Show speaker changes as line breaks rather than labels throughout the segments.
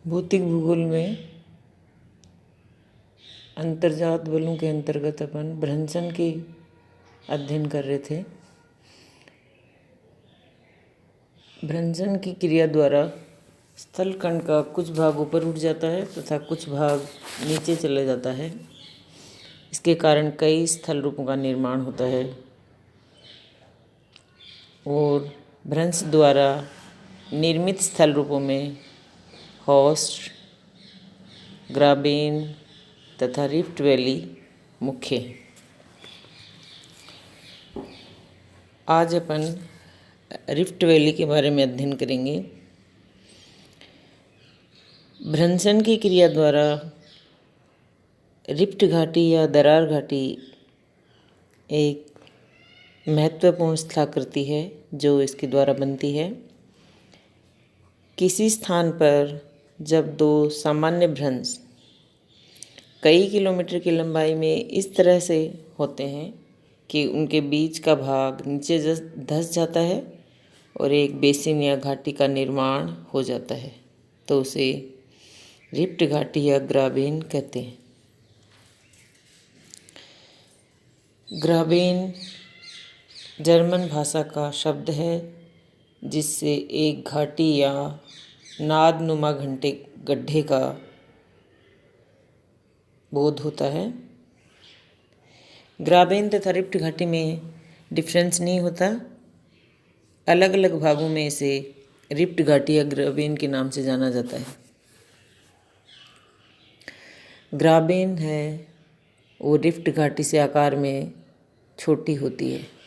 भौतिक भूगोल में अंतर्जात बलों के अंतर्गत अपन भ्रंशन की अध्ययन कर रहे थे। भ्रंशन की क्रिया द्वारा स्थलखंड का कुछ भाग ऊपर उठ जाता है तथा कुछ भाग नीचे चला जाता है। इसके कारण कई स्थल रूपों का निर्माण होता है और भ्रंश द्वारा निर्मित स्थल रूपों में हॉर्स्ट, ग्राबेन तथा रिफ्ट वैली मुख्य है। आज अपन रिफ्ट वैली के बारे में अध्ययन करेंगे। भ्रंशन की क्रिया द्वारा रिफ्ट घाटी या दरार घाटी एक महत्वपूर्ण स्थलाकृति है जो इसके द्वारा बनती है। किसी स्थान पर जब दो सामान्य भ्रंश कई किलोमीटर की लंबाई में इस तरह से होते हैं कि उनके बीच का भाग नीचे धंस जाता है और एक बेसिन या घाटी का निर्माण हो जाता है, तो उसे रिफ्ट घाटी या ग्राबेन कहते हैं। ग्राबेन जर्मन भाषा का शब्द है जिससे एक घाटी या नादनुमा गड्ढे का बोध होता है। ग्राबेन तथा रिफ्ट घाटी में डिफरेंस नहीं होता, अलग अलग भागों में इसे रिफ्ट घाटी या ग्राबेन के नाम से जाना जाता है। ग्राबेन है वो रिफ्ट घाटी से आकार में छोटी होती है।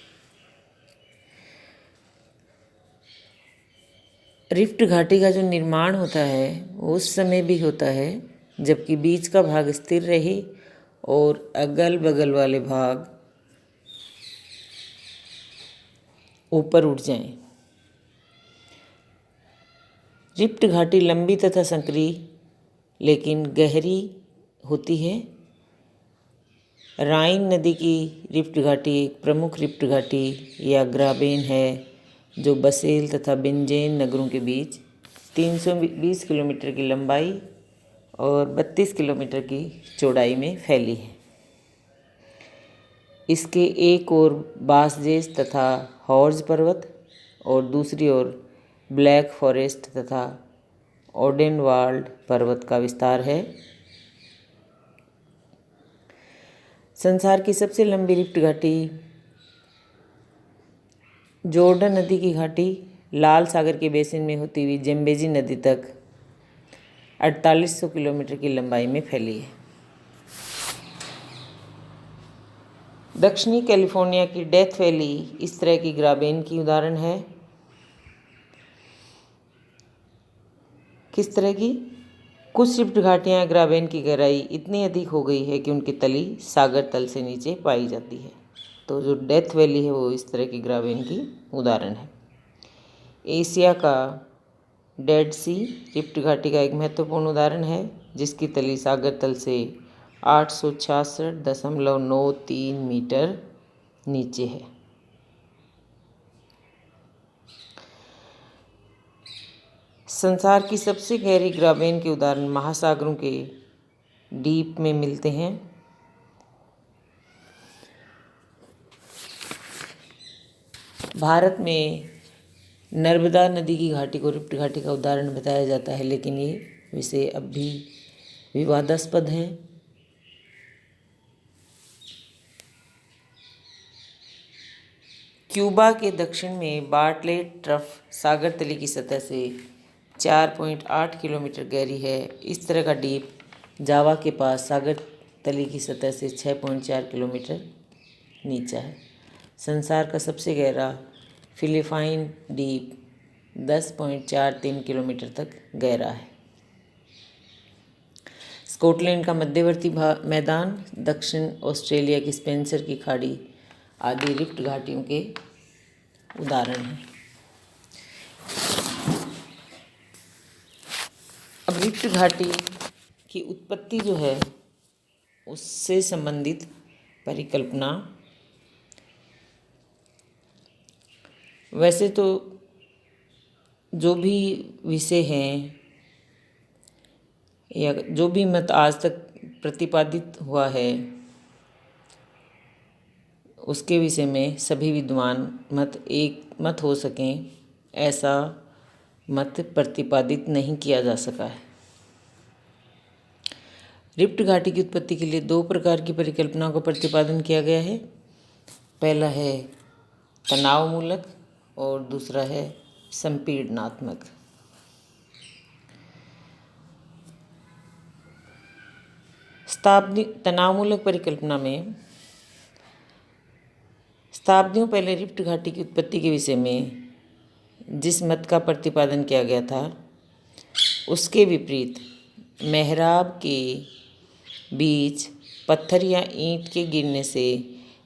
रिफ्ट घाटी का जो निर्माण होता है वो उस समय भी होता है जबकि बीच का भाग स्थिर रहे और अगल बगल वाले भाग ऊपर उठ जाएं। रिफ्ट घाटी लंबी तथा संकरी लेकिन गहरी होती है। राइन नदी की रिफ्ट घाटी एक प्रमुख रिफ्ट घाटी या ग्राबेन है जो बसेल तथा बिंजेन नगरों के बीच 320 किलोमीटर की लंबाई और 32 किलोमीटर की चौड़ाई में फैली है। इसके एक ओर बासजेस तथा हॉर्ज पर्वत और दूसरी ओर ब्लैक फॉरेस्ट तथा ओडेनवाल्ड पर्वत का विस्तार है। संसार की सबसे लंबी रिफ्ट घाटी जॉर्डन नदी की घाटी लाल सागर के बेसिन में होती हुई जम्बेजी नदी तक 4800 किलोमीटर की लंबाई में फैली है। दक्षिणी कैलिफोर्निया की डेथ वैली इस तरह की ग्राबेन की उदाहरण है। किस तरह की? कुछ रिफ्ट घाटियाँ ग्राबेन की गहराई इतनी अधिक हो गई है कि उनकी तली सागर तल से नीचे पाई जाती है। तो जो डेथ वैली है वो इस तरह की ग्राबेन की उदाहरण है। एशिया का डेड सी रिफ्ट घाटी का एक महत्वपूर्ण उदाहरण है जिसकी तली सागर तल से 866.93 मीटर नीचे है। संसार की सबसे गहरी ग्राबेन के उदाहरण महासागरों के डीप में मिलते हैं। भारत में नर्मदा नदी की घाटी को रिफ्ट घाटी का उदाहरण बताया जाता है, लेकिन ये विषय अब भी विवादास्पद है। क्यूबा के दक्षिण में बार्टलेट ट्रफ सागर तली की सतह से 4.8 किलोमीटर गहरी है। इस तरह का डीप जावा के पास सागर तली की सतह से 6.4 किलोमीटर नीचा है। संसार का सबसे गहरा फिलिपाइन डीप 10.43 किलोमीटर तक गहरा है। स्कॉटलैंड का मध्यवर्ती मैदान, दक्षिण ऑस्ट्रेलिया की स्पेंसर की खाड़ी आदि रिफ्ट घाटियों के उदाहरण हैं। अब रिफ्ट घाटी की उत्पत्ति जो है उससे संबंधित परिकल्पना। वैसे तो जो भी विषय हैं या जो भी मत आज तक प्रतिपादित हुआ है उसके विषय में सभी विद्वान मत एक मत हो सकें, ऐसा मत प्रतिपादित नहीं किया जा सका है। रिफ्ट घाटी की उत्पत्ति के लिए दो प्रकार की परिकल्पना को प्रतिपादन किया गया है। पहला है तनाव मूलक और दूसरा है संपीड़नात्मक। तनावमूलक परिकल्पना में शताब्दियों पहले रिफ्ट घाटी की उत्पत्ति के विषय में जिस मत का प्रतिपादन किया गया था उसके विपरीत मेहराब के बीच पत्थर या ईंट के गिरने से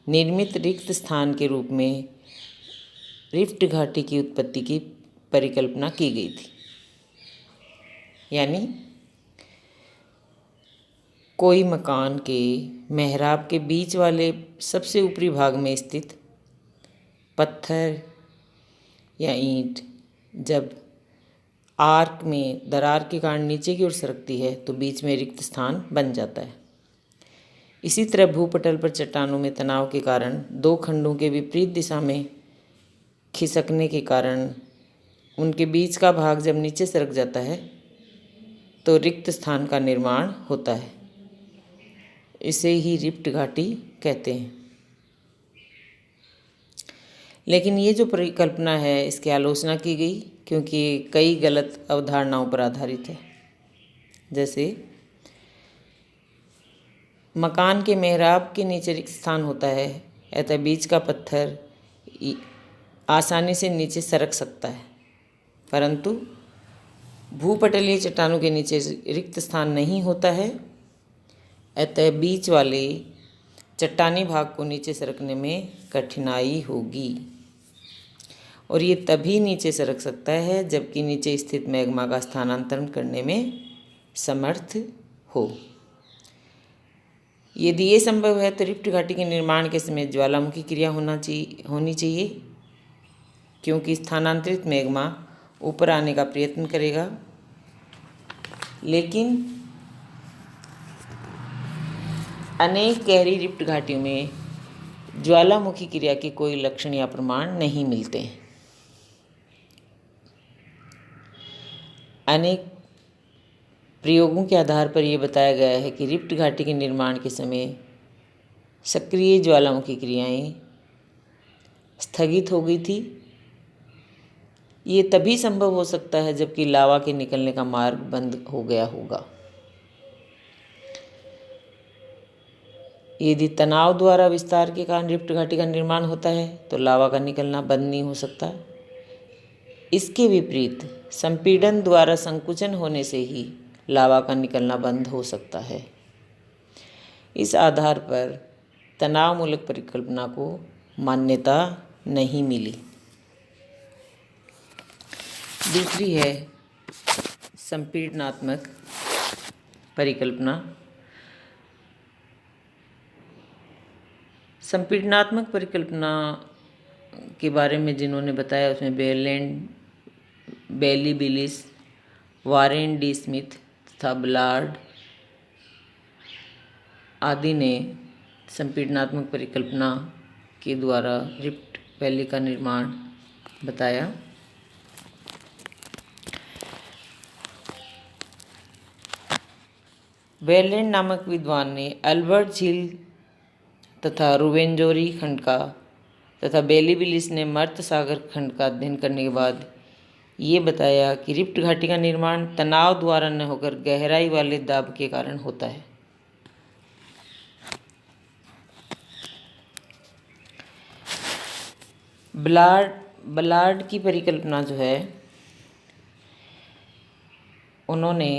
निर्मित रिक्त स्थान के रूप में रिफ्ट घाटी की उत्पत्ति की परिकल्पना की गई थी। यानी कोई मकान के मेहराब के बीच वाले सबसे ऊपरी भाग में स्थित पत्थर या ईंट जब आर्क में दरार के कारण नीचे की ओर सरकती है तो बीच में रिक्त स्थान बन जाता है। इसी तरह भूपटल पर चट्टानों में तनाव के कारण दो खंडों के विपरीत दिशा में खिसकने के कारण उनके बीच का भाग जब नीचे सरक जाता है तो रिक्त स्थान का निर्माण होता है। इसे ही रिफ्ट घाटी कहते हैं। लेकिन ये जो परिकल्पना है इसकी आलोचना की गई क्योंकि कई गलत अवधारणाओं पर आधारित है। जैसे मकान के मेहराब के नीचे रिक्त स्थान होता है, अतः बीच का पत्थर आसानी से नीचे सरक सकता है, परंतु भूपटलीय चट्टानों के नीचे रिक्त स्थान नहीं होता है, अतः बीच वाले चट्टानी भाग को नीचे सरकने में कठिनाई होगी और ये तभी नीचे सरक सकता है जबकि नीचे स्थित मैग्मा का स्थानांतरण करने में समर्थ हो। यदि ये संभव है तो रिफ्ट घाटी के निर्माण के समय ज्वालामुखी क्रिया होनी चाहिए क्योंकि स्थानांतरित मैग्मा ऊपर आने का प्रयत्न करेगा, लेकिन अनेक गहरी रिफ्ट घाटियों में ज्वालामुखी क्रिया के कोई लक्षण या प्रमाण नहीं मिलते हैं। अनेक प्रयोगों के आधार पर यह बताया गया है कि रिफ्ट घाटी के निर्माण के समय सक्रिय ज्वालामुखी क्रियाएं स्थगित हो गई थी। ये तभी संभव हो सकता है जबकि लावा के निकलने का मार्ग बंद हो गया होगा। यदि तनाव द्वारा विस्तार के कारण रिफ्ट घाटी का निर्माण होता है तो लावा का निकलना बंद नहीं हो सकता। इसके विपरीत संपीड़न द्वारा संकुचन होने से ही लावा का निकलना बंद हो सकता है। इस आधार पर तनावमूलक परिकल्पना को मान्यता नहीं मिली। दूसरी है संपीड़नात्मक परिकल्पना। संपीड़नात्मक परिकल्पना के बारे में जिन्होंने बताया उसमें बेरलैंड, बेलीबिलिस, वारेन डी स्मिथ तथा ब्लार्ड आदि ने संपीड़नात्मक परिकल्पना के द्वारा रिफ्ट वैली का निर्माण बताया। बेरलैंड नामक विद्वान ने अल्बर्ट झील तथा रुवेंजोरी खंड का तथा बेलीबिलिस ने मर्त सागर खंड का अध्ययन करने के बाद ये बताया कि रिफ्ट घाटी का निर्माण तनाव द्वारा न होकर गहराई वाले दाब के कारण होता है। ब्लार्ड की परिकल्पना जो है उन्होंने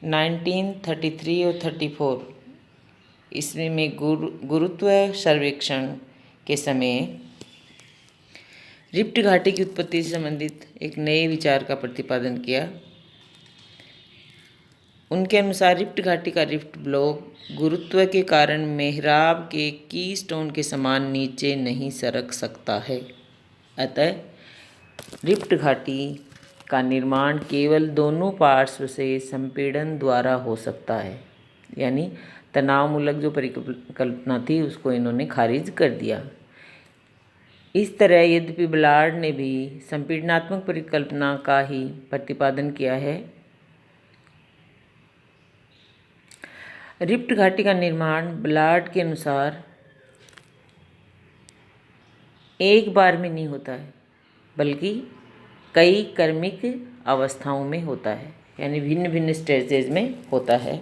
1933 और 34 ईस्वी में गुरुत्व सर्वेक्षण के समय रिफ्ट घाटी की उत्पत्ति से संबंधित एक नए विचार का प्रतिपादन किया। उनके अनुसार रिफ्ट घाटी का रिफ्ट ब्लॉक गुरुत्व के कारण मेहराब के कीस्टोन के समान नीचे नहीं सरक सकता है। अतः रिफ्ट घाटी का निर्माण केवल दोनों पार्श्व से संपीड़न द्वारा हो सकता है। यानी तनावमूलक जो परिकल्पना थी उसको इन्होंने खारिज कर दिया। इस तरह यद्यपि बलार्ड ने भी संपीड़नात्मक परिकल्पना का ही प्रतिपादन किया है। रिफ्ट घाटी का निर्माण बलार्ड के अनुसार एक बार में नहीं होता है, बल्कि कई क्रमिक अवस्थाओं में होता है, यानी भिन्न भिन्न स्टेजेज में होता है।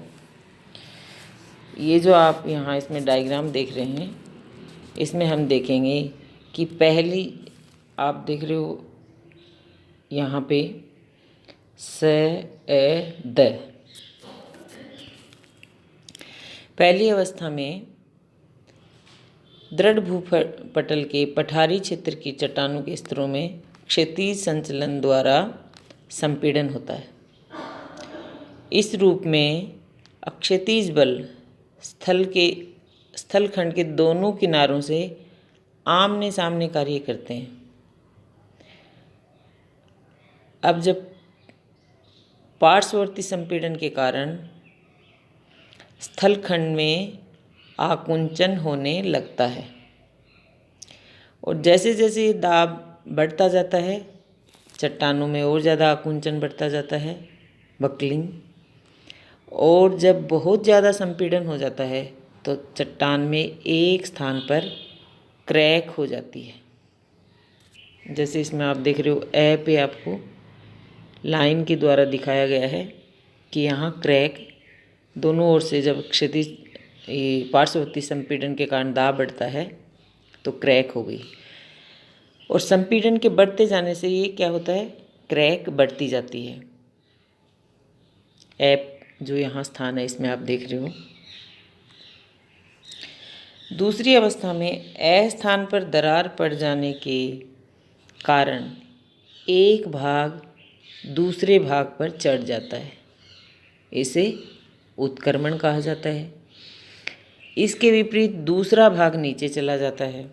ये जो आप यहाँ इसमें डायग्राम देख रहे हैं, इसमें हम देखेंगे कि पहली आप देख रहे हो यहाँ पे द पहली अवस्था में दृढ़ भूपटल के पठारी क्षेत्र की चट्टानों के स्तरों में क्षैतिज संचलन द्वारा संपीड़न होता है। इस रूप में अक्षैतिज बल स्थलखंड के दोनों किनारों से आमने सामने कार्य करते हैं। अब जब पार्श्ववर्ती संपीड़न के कारण स्थलखंड में आकुंचन होने लगता है और जैसे जैसे दाब बढ़ता जाता है, चट्टानों में और ज़्यादा आकुंचन बढ़ता जाता है, बकलिंग। और जब बहुत ज़्यादा संपीड़न हो जाता है तो चट्टान में एक स्थान पर क्रैक हो जाती है। जैसे इसमें आप देख रहे हो ए पे आपको लाइन के द्वारा दिखाया गया है कि यहाँ क्रैक दोनों ओर से जब क्षैतिज पार्श्ववर्ती संपीड़न के कारण दाब बढ़ता है तो क्रैक हो गई। और संपीड़न के बढ़ते जाने से ये क्या होता है, क्रैक बढ़ती जाती है। ऐप जो यहाँ स्थान है इसमें आप देख रहे हो। दूसरी अवस्था में ए स्थान पर दरार पड़ जाने के कारण एक भाग दूसरे भाग पर चढ़ जाता है, इसे उत्क्रमण कहा जाता है। इसके विपरीत दूसरा भाग नीचे चला जाता है,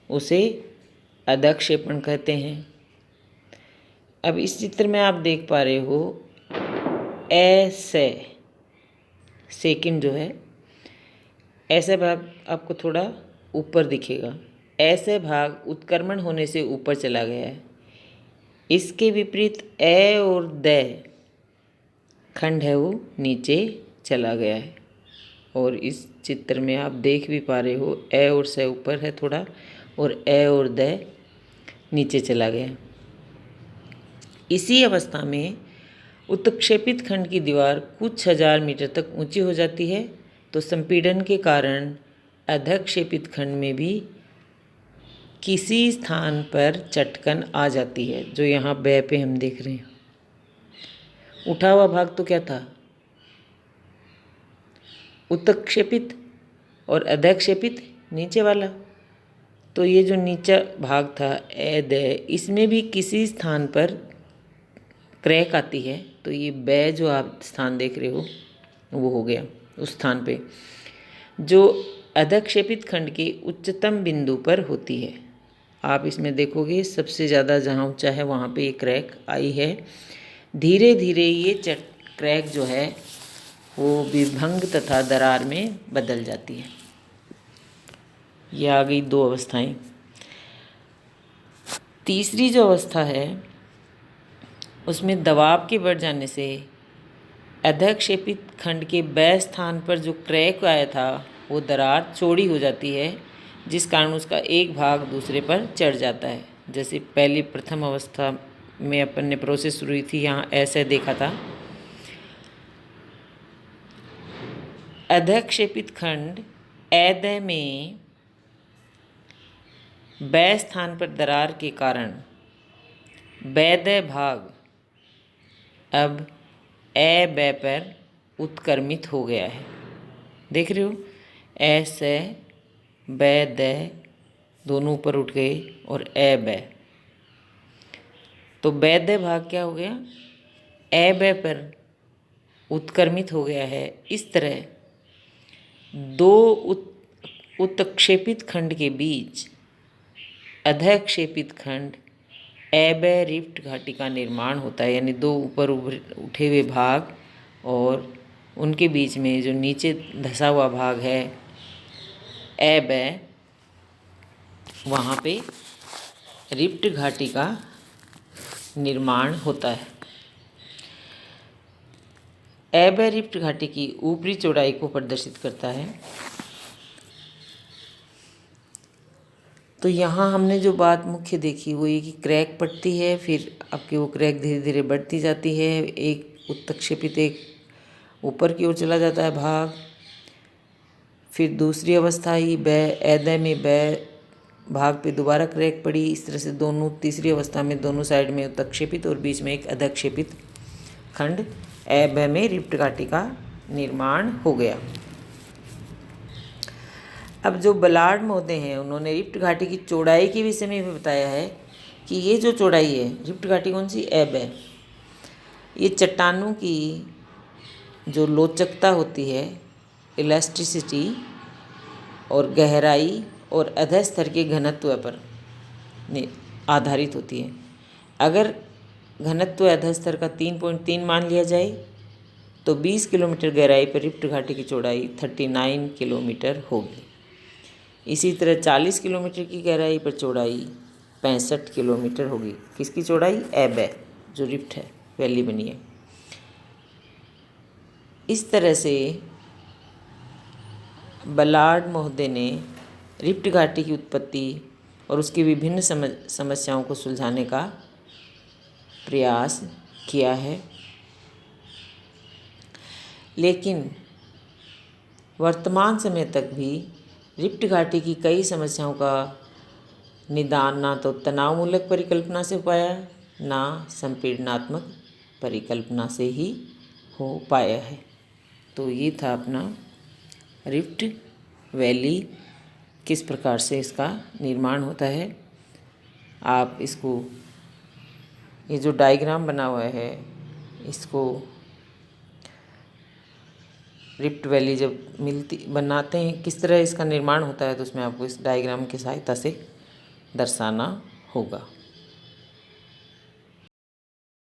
उसे अधक्षेपण कहते हैं। अब इस चित्र में आप देख पा रहे हो ऐसे सेकंड जो है, ऐसा भाग आपको थोड़ा ऊपर दिखेगा। ऐसे भाग उत्क्रमण होने से ऊपर चला गया है। इसके विपरीत ए और द खंड है वो नीचे चला गया है। और इस चित्र में आप देख भी पा रहे हो ए और से ऊपर है थोड़ा और ए और द नीचे चला गया। इसी अवस्था में उत्क्षेपित खंड की दीवार कुछ हजार मीटर तक ऊंची हो जाती है तो संपीड़न के कारण अधक्षेपित खंड में भी किसी स्थान पर चटकन आ जाती है, जो यहाँ ब पे हम देख रहे हैं। उठा हुआ भाग तो क्या था, उत्क्षेपित, और अधक्षेपित नीचे वाला। तो ये जो नीचा भाग था ए द, इसमें भी किसी स्थान पर क्रैक आती है। तो ये ब जो आप स्थान देख रहे हो वो हो गया उस स्थान पे जो अधक्षेपित खंड के उच्चतम बिंदु पर होती है। आप इसमें देखोगे सबसे ज़्यादा जहाँ ऊंचा है वहाँ पे ये क्रैक आई है। धीरे धीरे ये क्रैक जो है वो विभंग तथा दरार में बदल जाती है। ये आ गई दो अवस्थाएं। तीसरी जो अवस्था है उसमें दबाव के बढ़ जाने से अधक्षेपित खंड के ब स्थान पर जो क्रैक आया था वो दरार चौड़ी हो जाती है, जिस कारण उसका एक भाग दूसरे पर चढ़ जाता है। जैसे पहली प्रथम अवस्था में अपन ने प्रोसेस शुरू हुई थी, यहाँ ऐसे देखा था। अधक्षेपित खंड एद में ब स्थान पर दरार के कारण बैद भाग अब ए ब पर उत्क्रमित हो गया है। देख रहे हो, ऐसे ब द दोनों ऊपर उठ गए और ए ब, तो बैद भाग क्या हो गया, ए ब पर उत्क्रमित हो गया है। इस तरह दो उत्क्षेपित खंड के बीच अधक्षेपित खंड एबे रिफ्ट घाटी का निर्माण होता है, यानी दो ऊपर उठे हुए भाग और उनके बीच में जो नीचे धंसा हुआ भाग है एबे, वहाँ पे रिफ्ट घाटी का निर्माण होता है। एबे रिफ्ट घाटी की ऊपरी चौड़ाई को प्रदर्शित करता है। तो यहाँ हमने जो बात मुख्य देखी वो ये कि क्रैक पड़ती है, फिर आपकी वो क्रैक धीरे धीरे बढ़ती जाती है, एक उत्तक्षेपित एक ऊपर की ओर चला जाता है भाग, फिर दूसरी अवस्था ही एदे में भाग पे दोबारा क्रैक पड़ी। इस तरह से दोनों तीसरी अवस्था में दोनों साइड में उत्तक्षेपित और बीच में एक अधक्षेपित खंड एबे में रिफ्ट घाटी का निर्माण हो गया। अब जो बलार्ड महोदय हैं उन्होंने रिफ्ट घाटी की चौड़ाई के विषय में भी बताया है कि ये जो चौड़ाई है रिफ्ट घाटी कौन सी एबे, ये चट्टानों की जो लोचकता होती है, इलास्टिसिटी और गहराई और अधः स्तर के घनत्व पर आधारित होती है। अगर घनत्व अधः स्तर का 3.3 मान लिया जाए तो 20 किलोमीटर गहराई पर रिफ्ट घाटी की चौड़ाई 39 किलोमीटर होगी। इसी तरह 40 किलोमीटर की गहराई पर चौड़ाई 65 किलोमीटर होगी। किसकी चौड़ाई? एबे, जो रिफ्ट है वैली बनी है। इस तरह से बलार्ड महोदय ने रिफ्ट घाटी की उत्पत्ति और उसकी विभिन्न समस्याओं को सुलझाने का प्रयास किया है, लेकिन वर्तमान समय तक भी रिफ्ट घाटी की कई समस्याओं का निदान ना तो तनावमूलक परिकल्पना से हो पाया, ना संपीड़नात्मक परिकल्पना से ही हो पाया है। तो ये था अपना रिफ्ट वैली, किस प्रकार से इसका निर्माण होता है। आप इसको, ये जो डायग्राम बना हुआ है, इसको रिफ्ट वैली जब बनाते हैं किस तरह इसका निर्माण होता है, तो उसमें आपको इस डायग्राम की सहायता से दर्शाना होगा।